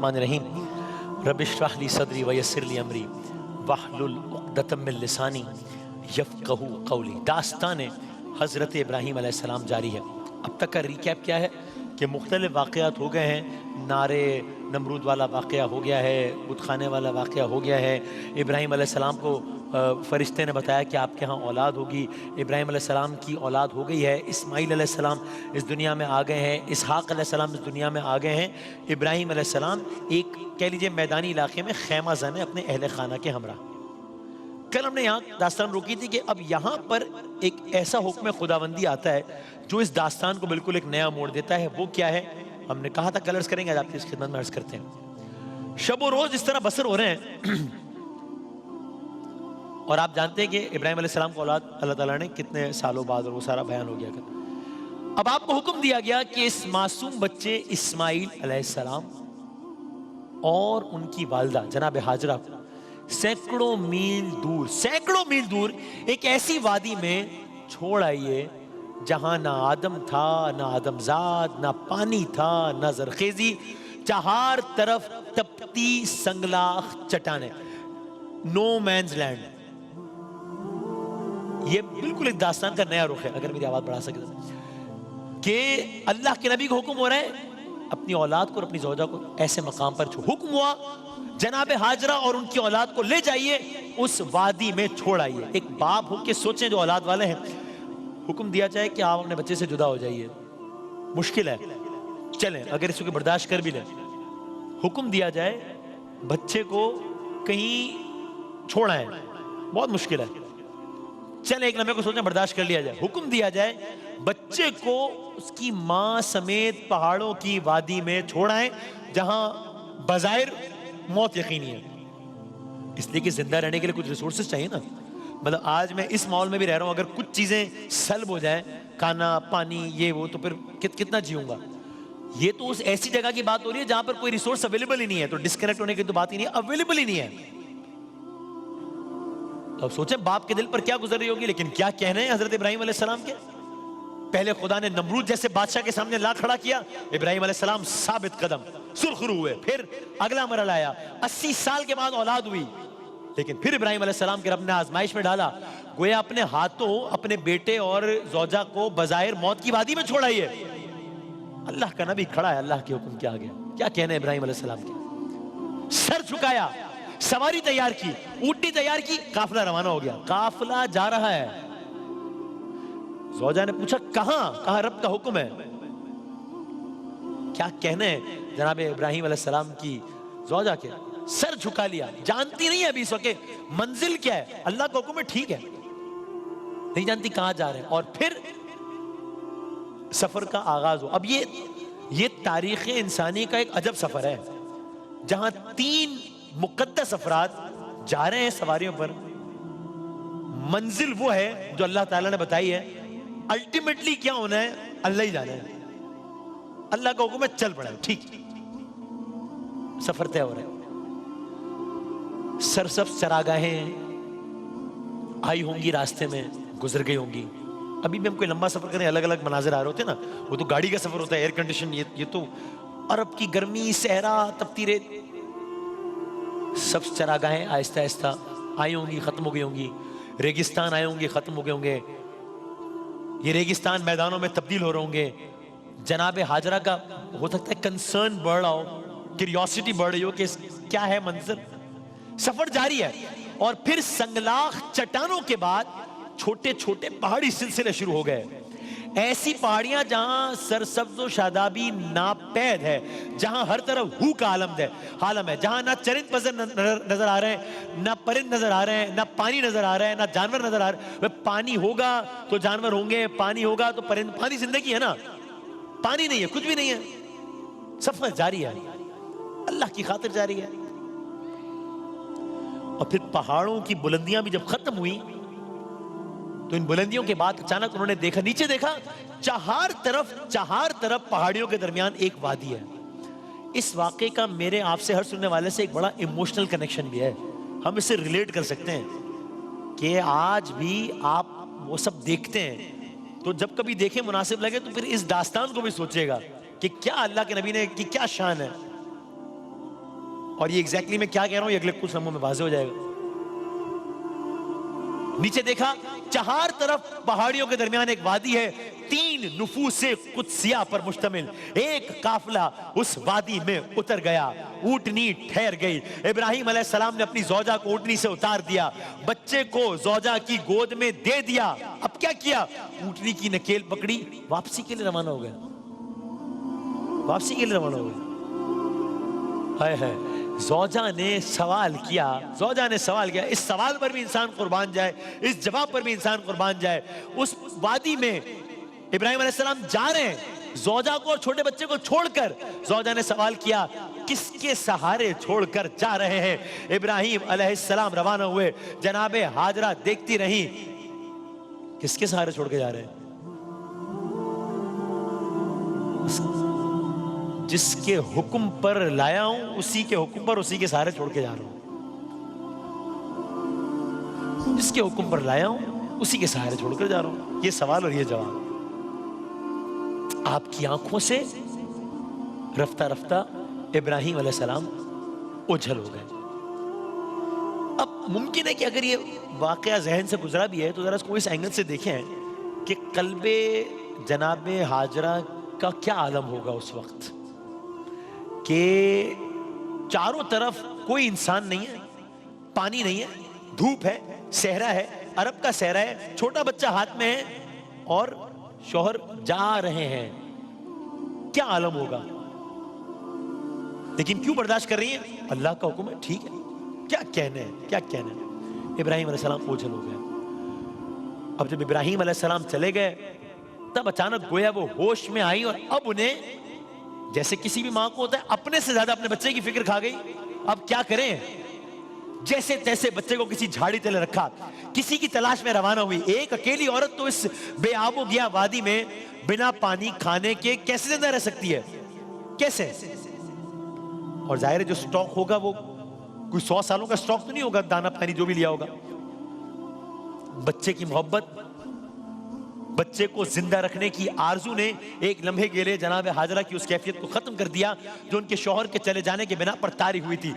الرحمن الرحیم رب اشرح لی صدری ویسر لی امری واحلل عقدۃ من لسانی یفقہوا قولی۔ داستان حضرت ابراہیم علیہ السلام جاری ہے۔ اب تک کا ریکیپ کیا ہے کہ مختلف واقعات ہو گئے ہیں، نارے نمرود والا واقعہ ہو گیا ہے، بت خانے والا واقعہ ہو گیا ہے، ابراہیم علیہ السلام کو فرشتے نے بتایا کہ آپ کے ہاں اولاد ہوگی، ابراہیم علیہ السلام کی اولاد ہو گئی ہے، اسماعیل علیہ السلام اس دنیا میں آ گئے ہیں، اسحاق علیہ السلام اس دنیا میں آ گئے ہیں، ابراہیم علیہ السلام ایک کہہ لیجئے میدانی علاقے میں خیمہ زن ہے اپنے اہل خانہ کے ہمراہ۔ کل ہم نے یہاں داستان روکی تھی کہ اب یہاں پر ایک ایسا حکم خداوندی آتا ہے جو اس داستان کو بالکل ایک نیا موڑ دیتا ہے۔ وہ کیا ہے؟ ہم نے کہا تھا کلرز کریں گے، آج آپ کی اس خدمت میں عرض کرتے ہیں۔ شب و روز اس طرح بسر ہو رہے ہیں اور آپ جانتے ہیں کہ ابراہیم علیہ السلام کو اولاد اللہ تعالیٰ نے کتنے سالوں بعد، اور وہ سارا بیان ہو گیا۔ اب آپ کو حکم دیا گیا کہ اس معصوم بچے اسماعیل علیہ السلام اور ان کی والدہ جناب ہاجرہ سینکڑوں میل دور ایک ایسی وادی میں چھوڑ آئیے جہاں نہ آدم تھا، نہ آدم زاد، نہ پانی تھا، نہ زرخیزی، چہار طرف تپتی سنگلاخ چٹانیں، نو مینز لینڈ۔ یہ بالکل ایک داستان کا نیا رخ ہے، اگر میری آواز بڑھا سکے کہ اللہ کے نبی کو حکم ہو رہا ہے اپنی اولاد کو اور اپنی زوجہ کو ایسے مقام پر حکم ہوا جناب ہاجرہ اور ان کی اولاد کو لے جائیے اس وادی میں چھوڑ آئیے۔ ایک باپ ہو کے سوچیں جو اولاد والے ہیں، حکم دیا جائے کہ آپ اپنے بچے سے جدا ہو جائیے، مشکل ہے، چلیں اگر اس کو برداشت کر بھی لیں، حکم دیا جائے بچے کو کہیں چھوڑ آئیں، بہت مشکل ہے، چلیں ایک لمحے کو سوچیں برداشت کر لیا جائے، حکم دیا جائے بچے کو اس کی ماں سمیت پہاڑوں کی وادی میں چھوڑ آئیں جہاں بظاہر موت یقینی ہے، اس لیے کہ زندہ رہنے کے لیے کچھ ریسورسز چاہیے نا۔ مطلب آج میں اس ماحول میں بھی رہ رہا ہوں، اگر کچھ چیزیں سلب ہو جائیں، کھانا پانی یہ وہ، تو پھر کتنا جیوں گا۔ یہ تو اس ایسی جگہ کی بات ہو رہی ہے جہاں پر کوئی ریسورس اویلیبل ہی نہیں ہے، تو ڈسکنیکٹ ہونے کی تو بات ہی نہیں ہے، اویلیبل ہی نہیں ہے۔ اب سوچیں باپ کے دل پر کیا گزر رہی ہوگی، لیکن کیا کہنے ہیں حضرت ابراہیم علیہ السلام کے۔ پہلے خدا نے نمرود جیسے بادشاہ کے سامنے لا کھڑا کیا، ابراہیم علیہ السلام ثابت قدم سرخرو ہوئے، پھر اگلا مرحلہ آیا، 80 سال کے بعد اولاد ہوئی، لیکن پھر ابراہیم علیہ السلام کے رب نے آزمائش میں ڈالا، گویا اپنے ہاتھوں اپنے بیٹے اور زوجہ کو بظاہر موت کی وادی میں چھوڑائیے۔ اللہ کا نبی کھڑا ہے اللہ کے حکم کے آگے، کیا کہنے ابراہیم علیہ السلام کے، سر جھکایا، سواری تیار کی، اونٹنی تیار کی، قافلہ روانہ ہو گیا، قافلہ جا رہا ہے۔ زوجہ نے پوچھا کہاں؟ کہا رب کا حکم ہے۔ کیا کہنے جناب ابراہیم علیہ السلام کی زوجہ کے، سر جھکا لیا، جانتی نہیں ہے ابھی اس وقت منزل کیا ہے، اللہ کا حکم ہے ٹھیک ہے، نہیں جانتی کہاں جا رہے ہیں، اور پھر سفر کا آغاز ہو۔ اب یہ تاریخ انسانی کا ایک عجب سفر ہے جہاں 3 مقدس افراد جا رہے ہیں سواریوں پر، منزل وہ ہے جو اللہ تعالیٰ نے بتائی ہے، الٹیمیٹلی کیا ہونا ہے اللہ ہی جانا ہے، اللہ کا حکم ہے چل پڑا ہے، ٹھیک، سفر طے ہو رہا ہے۔ سرسبز چراگاہیں آئی ہوں گی، راستے میں گزر گئی ہوں گی، ابھی بھی ہم کوئی لمبا سفر کریں الگ الگ مناظر آ رہے ہوتے ہیں نا، وہ تو گاڑی کا سفر ہوتا ہے، ایئر کنڈیشن، یہ تو عرب کی گرمی، صحرا، تپتی ریت، سبز چراگاہیں آہستہ آہستہ آئی ہوں گی، ختم ہو گئی ہوں گی، ریگستان آئے ہوں گے، ختم ہو گئے ہوں گے، یہ ریگستان میدانوں میں تبدیل ہو رہے ہوں گے۔ جناب ہاجرہ کا ہو سکتا ہے کنسرن بڑھ رہا ہو، کیوریوسٹی بڑھ رہی ہو کہ کیا ہے منظر، سفر جاری ہے، اور پھر سنگلاخ چٹانوں کے بعد چھوٹے چھوٹے پہاڑی سلسلے شروع ہو گئے، ایسی پہاڑیاں جہاں سرسبز و شادابی ناپید ہے، جہاں ہر طرف ہو کا عالم ہے، جہاں نہ چرند پذر نظر آ رہے ہیں، نہ پرند نظر آ رہے ہیں، نہ پانی نظر آ رہا ہے، نہ جانور نظر آ رہے ہیں۔ پانی ہوگا تو جانور ہوں گے، پانی ہوگا تو پرند، پانی زندگی ہے نا، پانی نہیں ہے کچھ بھی نہیں ہے، سفر جاری ہے، اللہ کی خاطر جاری ہے۔ اور پھر پہاڑوں کی بلندیاں بھی جب ختم ہوئی تو ان بلندیوں کے بعد اچانک انہوں نے دیکھا، نیچے دیکھا، چہار طرف پہاڑیوں کے درمیان ایک وادی ہے۔ اس واقعے کا میرے آپ سے ہر سننے والے سے ایک بڑا ایموشنل کنیکشن بھی ہے، ہم اس سے ریلیٹ کر سکتے ہیں کہ آج بھی آپ وہ سب دیکھتے ہیں تو جب کبھی دیکھیں مناسب لگے تو پھر اس داستان کو بھی سوچے گا کہ کیا اللہ کے نبی نے کی کیا شان ہے۔ اور یہ ایگزیکٹلی میں کیا کہہ رہا ہوں یہ اگلے کچھ لمحوں میں واضح ہو جائے گا. نیچے دیکھا چہار طرف پہاڑیوں کے درمیان ایک وادی ہے, 3 نفوس قدسیہ پر مشتمل. ایک قافلہ اس وادی میں اتر گیا, اونٹنی ٹھہر گئی. ابراہیم علیہ السلام نے اپنی زوجہ کو اونٹنی سے اتار دیا, بچے کو زوجہ کی گود میں دے دیا. اب کیا کیا؟ اونٹنی کی نکیل پکڑی, واپسی کے لیے روانہ ہو گیا. واپسی کے لیے روانہ ہو گیا. ہائے ہائے, زوجہ نے سوال کیا, اس سوال پر بھی انسان قربان جائے, اس جواب پر بھی انسان قربان جائے. اس وادی میں ابراہیم علیہ السلام جا رہے ہیں, زوجہ کو اور چھوٹے بچے کو چھوڑ کر. زوجہ نے سوال کیا, کس کے سہارے چھوڑ کر جا رہے ہیں؟ ابراہیم علیہ السلام روانہ ہوئے. جناب ہاجرہ دیکھتی رہی, کس کے سہارے چھوڑ کے جا رہے ہیں؟ جس کے حکم پر لایا ہوں اسی کے حکم پر اسی کے سہارے چھوڑ کے جا رہا ہوں. جس کے حکم پر لایا ہوں اسی کے سہارے چھوڑ کر جا رہا ہوں. یہ سوال اور یہ جواب. آپ کی آنکھوں سے رفتہ رفتہ ابراہیم علیہ السلام اوجھل ہو گئے. اب ممکن ہے کہ اگر یہ واقعہ ذہن سے گزرا بھی ہے تو ذرا اس کو اس اینگل سے دیکھیں کہ قلب جناب ہاجرہ کا کیا عالم ہوگا اس وقت کہ چاروں طرف کوئی انسان نہیں ہے, پانی نہیں ہے, دھوپ ہے, صحرا ہے, عرب کا صحرا ہے, چھوٹا بچہ ہاتھ میں ہے اور شوہر جا رہے ہیں. کیا عالم ہوگا؟ لیکن کیوں برداشت کر رہی ہیں؟ اللہ کا حکم ہے, ٹھیک ہے, کیا کہنے ہیں, کیا کہنے ہیں. ابراہیم علیہ السلام اوجھل ہو گئے. اب جب ابراہیم علیہ السلام چلے گئے تب اچانک گویا وہ ہوش میں آئی اور اب انہیں جیسے کسی بھی ماں کو ہوتا ہے اپنے سے زیادہ اپنے بچے کی فکر کھا گئی. اب کیا کریں؟ جیسے تیسے بچے کو کسی جھاڑی تلے رکھا, کسی کی تلاش میں روانہ ہوئی. ایک اکیلی عورت تو اس بے آب و گیا وادی میں بنا پانی کھانے کے کیسے زندہ رہ سکتی ہے؟ کیسے؟ اور ظاہر ہے جو سٹاک ہوگا وہ کوئی 100 سالوں کا سٹاک تو نہیں ہوگا, دانا پانی جو بھی لیا ہوگا. بچے کی محبت, بچے کو زندہ رکھنے کی آرزو نے ایک لمحے کے لیے جناب ہاجرہ کی اس کیفیت کو ختم کر دیا جو ان کے شوہر کے چلے جانے کے بنا پر طاری ہوئی تھی.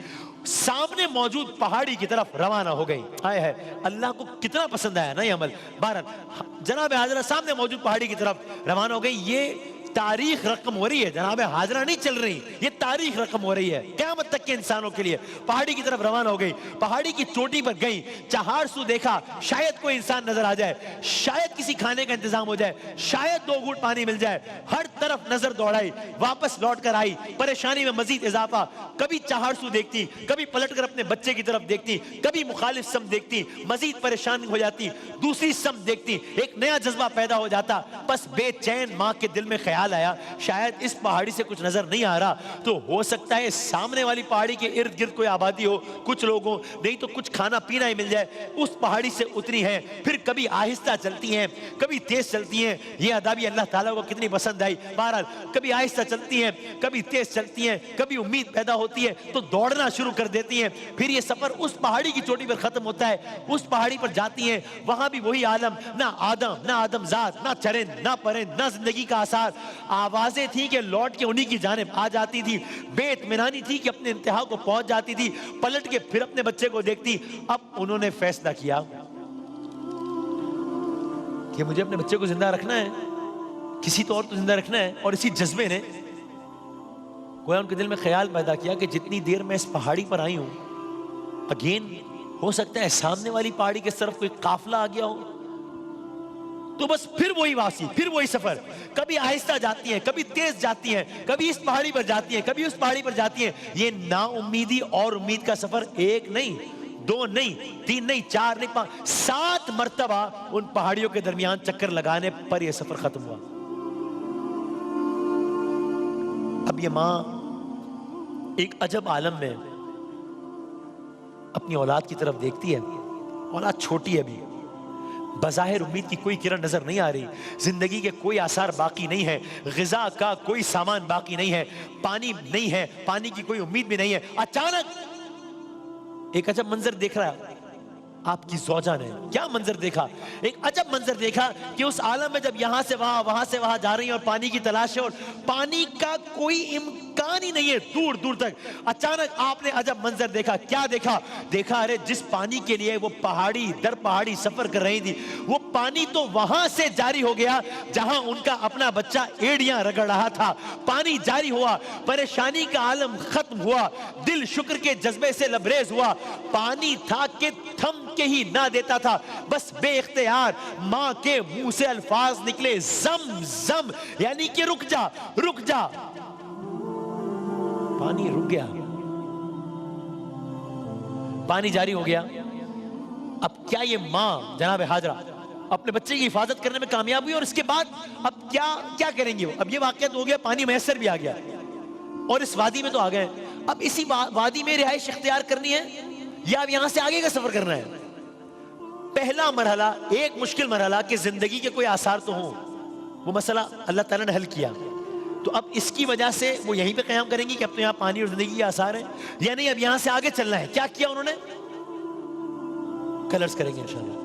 سامنے موجود پہاڑی کی طرف روانہ ہو گئی. آئے ہے, اللہ کو کتنا پسند آیا نا یہ عمل. بہرحال جناب ہاجرہ سامنے موجود پہاڑی کی طرف روانہ ہو گئی. یہ تاریخ رقم ہو رہی ہے, جناب ہاجرہ نہیں چل رہی, یہ تاریخ رقم ہو رہی ہے قیامت تک کے انسانوں کے لیے. پہاڑی کی طرف روانہ ہو گئی, پہاڑی کی چوٹی پر گئی, چہار سو دیکھا, شاید کوئی انسان نظر آ جائے, شاید کسی کھانے کا انتظام ہو جائے, شاید 2 گھونٹ پانی مل جائے. ہر طرف نظر دوڑائی, واپس لوٹ کر آئی, پریشانی میں مزید اضافہ. کبھی چہار سو دیکھتی, کبھی پلٹ کر اپنے بچے کی طرف دیکھتی, کبھی مخالف سمت دیکھتی, مزید پریشان ہو جاتی, دوسری سمت دیکھتی, ایک نیا جذبہ پیدا ہو جاتا. بس بے چین ماں کے دل میں خیال آیا, شاید اس پہاڑی سے کچھ نظر نہیں آ رہا تو ہو سکتا ہے سامنے والی پہاڑی کے ارد گرد کوئی آبادی ہو, کچھ لوگوں, نہیں تو کچھ کھانا پینا ہی مل جائے. اس پہاڑی سے اتری ہیں, پھر کبھی آہستہ چلتی ہیں, کبھی تیز چلتی ہیں. یہ ادا بھی اللہ تعالیٰ کو کتنی پسند آئی. بہرحال کبھی آہستہ چلتی ہیں, کبھی تیز چلتی ہیں, کبھی امید پیدا ہوتی ہے تو دوڑنا شروع کر دیتی ہیں. پھر یہ سفر اس پہاڑی کی چوٹی پر ختم ہوتا ہے, اس پہاڑی پر جاتی ہیں, وہاں بھی وہی عالم, نہ آدم, نہ آدم ذات, نہ چرند, نہ پرند, نہ زندگی کا آثار. آوازیں تھی کہ لوٹ کے انہی کی جانب آ جاتی تھی, بے اطمینانی تھی کہ اپنے انتہا کو پہنچ جاتی تھی, پلٹ کے پھر اپنے بچے کو دیکھتی. اب انہوں نے فیصلہ کیا کہ مجھے اپنے بچے کو زندہ رکھنا ہے, کسی تو اور تو زندہ رکھنا ہے. اور اسی جذبے نے گویا ان کے دل میں خیال پیدا کیا کہ جتنی دیر میں اس پہاڑی پر آئی ہوں, اگین ہو سکتا ہے سامنے والی پہاڑی کی طرف کوئی قافلہ آ گیا ہو, تو بس پھر وہی واسی, پھر وہی سفر. کبھی آہستہ جاتی ہیں, کبھی تیز جاتی ہیں, کبھی اس پہاڑی پر جاتی ہیں, کبھی اس پہاڑی پر جاتی ہیں. یہ نا امیدی اور امید کا سفر 1 نہیں, 2 نہیں, 3 نہیں, 4 نہیں, 5, 7 مرتبہ ان پہاڑیوں کے درمیان چکر لگانے پر یہ سفر ختم ہوا. اب یہ ماں ایک عجب عالم میں اپنی اولاد کی طرف دیکھتی ہے. اولاد چھوٹی ہے بھی, بظاہر امید کی کوئی کرن نظر نہیں آ رہی, زندگی کے کوئی آثار باقی نہیں ہے, غذا کا کوئی سامان باقی نہیں ہے, پانی نہیں ہے, پانی کی کوئی امید بھی نہیں ہے. اچانک ایک عجب منظر دیکھ رہا ہے آپ کی زوجہ نے. کیا منظر دیکھا؟ ایک عجب منظر دیکھا کہ اس عالم میں جب یہاں سے وہاں, وہاں سے وہاں جا رہی ہیں اور پانی کی تلاش ہے, اور پانی کا کوئی مکان ہی نہیں ہے دور دور تک. اچانک آپ نے عجب منظر دیکھا. کیا دیکھا؟ دیکھا ارے جس پانی کے لیے وہ پہاڑی در پہاڑی سفر کر رہی تھی, وہ پانی تو وہاں سے جاری ہو گیا جہاں ان کا اپنا بچہ ایڑیاں رگڑ رہا تھا. پانی جاری ہوا, پریشانی کا عالم ختم ہوا, دل شکر کے جذبے سے لبریز ہوا. پانی تھا کہ تھم کے ہی نہ دیتا تھا, بس بے اختیار ماں کے منہ سے الفاظ نکلے زم زم, یعنی کہ رک جا رک جا. پانی رک گیا, پانی جاری ہو گیا. اب کیا یہ ماں جناب ہاجرہ اپنے بچے کی حفاظت کرنے میں کامیاب ہوئی, اور اس کے بعد اب کیا کریں گے؟ اب یہ واقعہ ہو گیا, پانی میسر بھی آ گیا اور اس وادی میں تو آ گئے. اب اسی وادی میں رہائش اختیار کرنی ہے یا اب یہاں سے آگے کا سفر کرنا ہے؟ پہلا مرحلہ, ایک مشکل مرحلہ کہ زندگی کے کوئی آثار تو ہوں, وہ مسئلہ اللہ تعالیٰ نے حل کیا. تو اب اس کی وجہ سے وہ یہیں پہ قیام کریں گی کہ اب تو یہاں پانی اور زندگی کے آثار ہیں, یا نہیں اب یہاں سے آگے چلنا ہے؟ کیا کیا انہوں نے؟ کل عرض کریں گے انشاءاللہ.